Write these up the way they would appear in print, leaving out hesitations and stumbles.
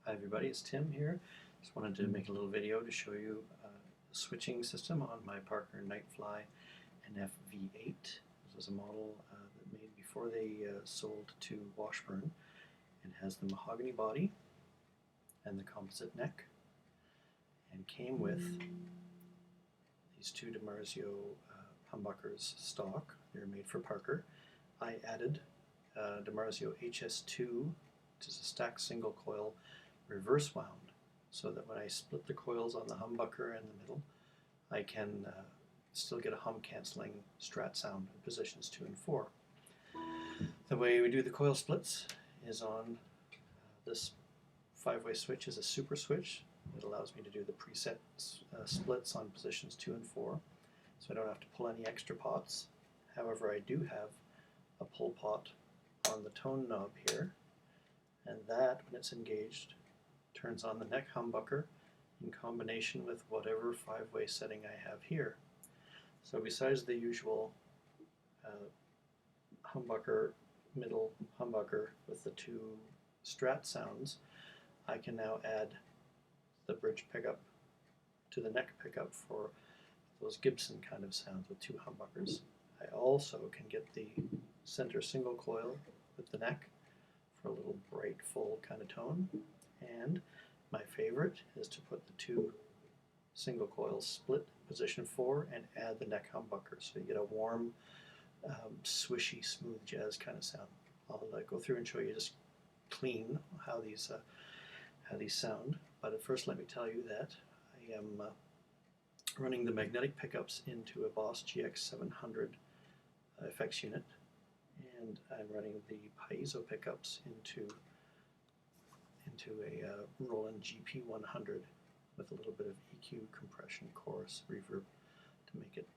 Hi everybody, it's Tim here. Just wanted to make a little video to show you the switching system on my Parker NFV8. This is a model that made before they sold to Washburn. It has the mahogany body and the composite neck, and came with these two DiMarzio humbuckers stock. They're made for Parker. I added DiMarzio HS2, which is a stacked single coil reverse wound, so that when I split the coils on the humbucker in the middle, I can still get a hum cancelling strat sound in positions 2 and 4. The way we do the coil splits is on this 5-way switch is a super switch. It allows me to do the preset splits on positions 2 and 4, so I don't have to pull any extra pots. However, I do have a pull pot on the tone knob here, and that, when it's engaged, turns on the neck humbucker in combination with whatever 5-way setting I have here. So besides the usual humbucker, middle humbucker with the two strat sounds, I can now add the bridge pickup to the neck pickup for those Gibson kind of sounds with two humbuckers. I also can get the center single coil with the neck for a little bright, full kind of tone. And my favorite is to put the two single coils split position 4 and add the neck humbucker, so you get a warm, swishy, smooth jazz kind of sound. I'll go through and show you just clean how these sound. But first, let me tell you that I am running the magnetic pickups into a Boss GX700 effects unit, and I'm running the Piezo pickups into a Roland GP100 with a little bit of EQ, compression, chorus, reverb to make it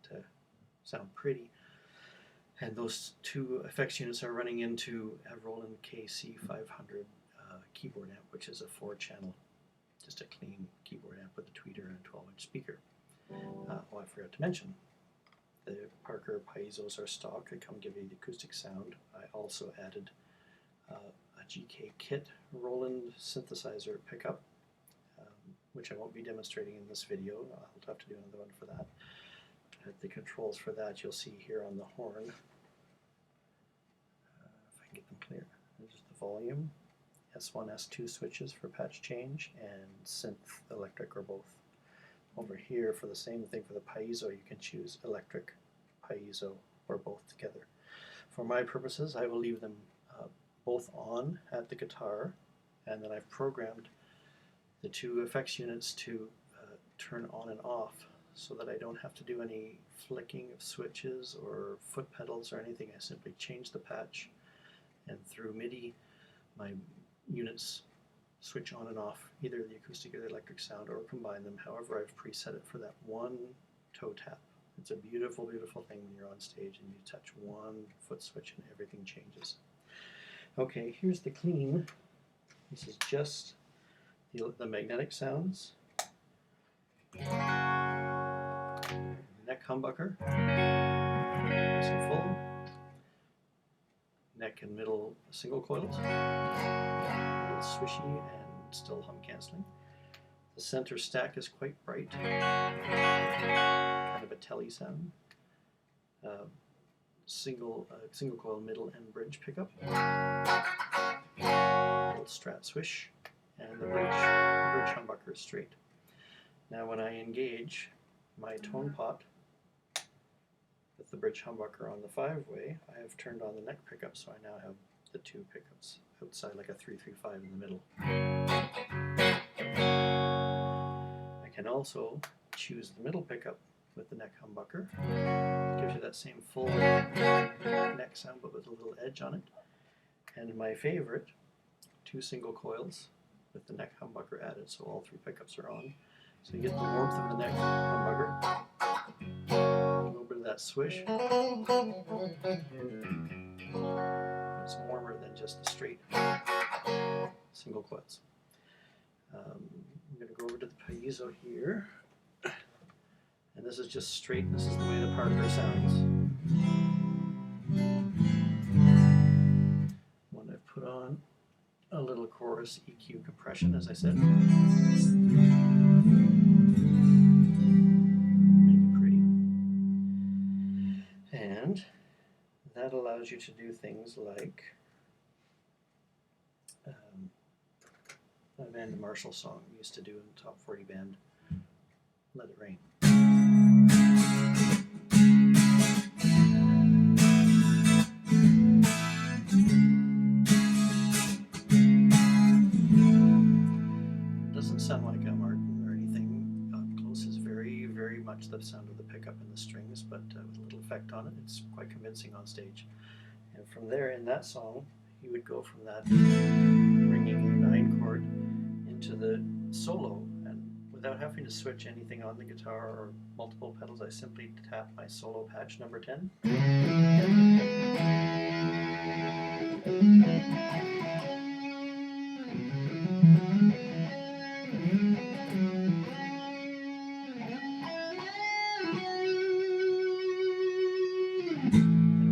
sound pretty. And those two effects units are running into a Roland KC500 keyboard amp, which is a 4-channel, just a clean keyboard amp with a tweeter and a 12-inch speaker. Oh, I forgot to mention, the Parker Piezos are stock. They come give you the acoustic sound. I also added a GK kit Roland synthesizer pickup, which I won't be demonstrating in this video. I'll have to do another one for that. The controls for that you'll see here on the horn. If I can get them clear. There's the volume, S1, S2 switches for patch change, and synth, electric, or both. Over here, for the same thing for the Piezo, you can choose electric, Piezo, or both together. For my purposes, I will leave them both on at the guitar, and then I've programmed the two effects units to turn on and off, so that I don't have to do any flicking of switches or foot pedals or anything. I simply change the patch, and through MIDI, my units switch on and off either the acoustic or the electric sound, or combine them. However, I've preset it for that one toe tap. It's a beautiful, beautiful thing when you're on stage and you touch one foot switch and everything changes. Okay, here's the clean. This is just the magnetic sounds. Neck humbucker, nice and full. Neck and middle single coils, a little swishy and still hum cancelling. The center stack is quite bright, kind of a telly sound. Single coil middle and bridge pickup, little strat swish, and the bridge humbucker is straight. Now when I engage my tone pot with the bridge humbucker on the 5-way, I have turned on the neck pickup, so I now have the two pickups outside, like a 3-3-5 in the middle. I can also choose the middle pickup with the neck humbucker. It gives you that same full neck sound, but with a little edge on it. And my favorite, two single coils with the neck humbucker added, so all three pickups are on. So you get the warmth of the neck humbucker, a little bit of that swish. It's warmer than just the straight single coils. I'm going to go over to the Piezo here. And this is just straight. This is the way the Parker sounds. One I've put on a little chorus EQ compression, as I said. Make it pretty. And that allows you to do things like a Van Marshall song we used to do in the Top 40 band, Let It Rain. Doesn't sound like a Martin or anything up close. It's very, very much the sound of the pickup and the strings, but with a little effect on it. It's quite convincing on stage. And from there, in that song, you would go from that ringing A9 chord into the solo, and without having to switch anything on the guitar or multiple pedals, I simply tap my solo patch number 10. And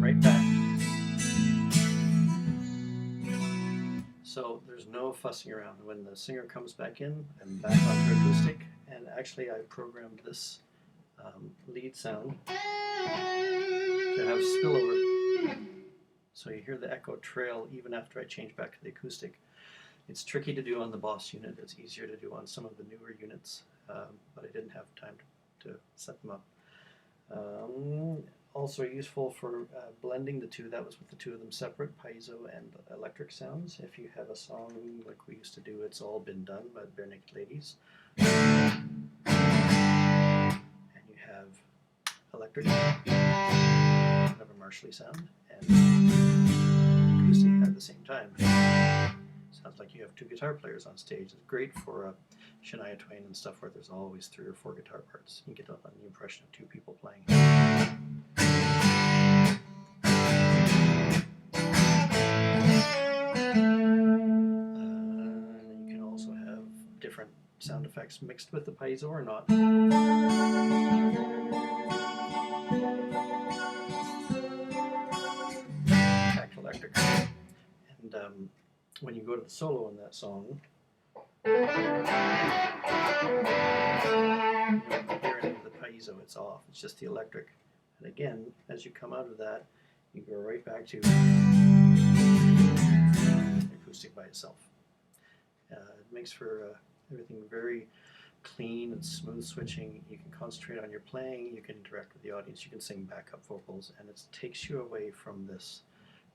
right back. So there's no fussing around. When the singer comes back in, I'm back onto acoustic, and actually I programmed this lead sound to have spillover. So you hear the echo trail even after I change back to the acoustic. It's tricky to do on the Boss unit. It's easier to do on some of the newer units, but I didn't have time to set them up. Also useful for blending the two. That was with the two of them separate, Piezo and electric sounds. If you have a song like we used to do, It's All Been Done by the Bare Naked Ladies, and you have electric, have a Marshally sound, and acoustic at the same time. Sounds like you have two guitar players on stage. It's great for Shania Twain and stuff where there's always 3 or 4 guitar parts. You get the impression of 2 people playing. You can also have different sound effects mixed with the Piezo or not. Back to electric. And when you go to the solo in that song, you don't hear any of the Piezo, it's off, it's just the electric. And again, as you come out of that, you go right back to acoustic by itself. It makes for everything very clean and smooth switching. You can concentrate on your playing, you can interact with the audience, you can sing backup vocals, and it takes you away from this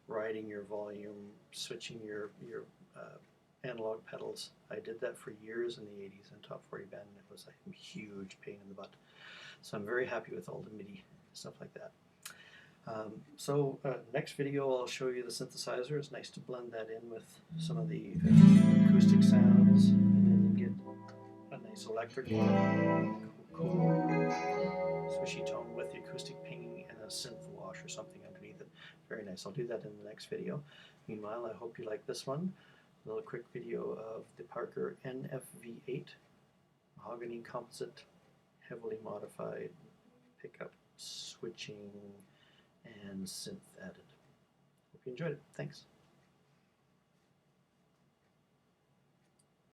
riding your volume, switching your analog pedals. I did that for years in the 80s in Top 40 band, and it was a huge pain in the butt. So I'm very happy with all the MIDI stuff like that. Next video I'll show you the synthesizer. It's nice to blend that in with some of the acoustic sounds, and then you get a nice electric cool swishy tone with the acoustic pinging and a synth wash or something underneath it. Very nice. I'll do that in the next video. Meanwhile, I hope you like this one. A little quick video of the Parker NFV8 mahogany composite, heavily modified pickup, switching, and synth added. Hope you enjoyed it. Thanks.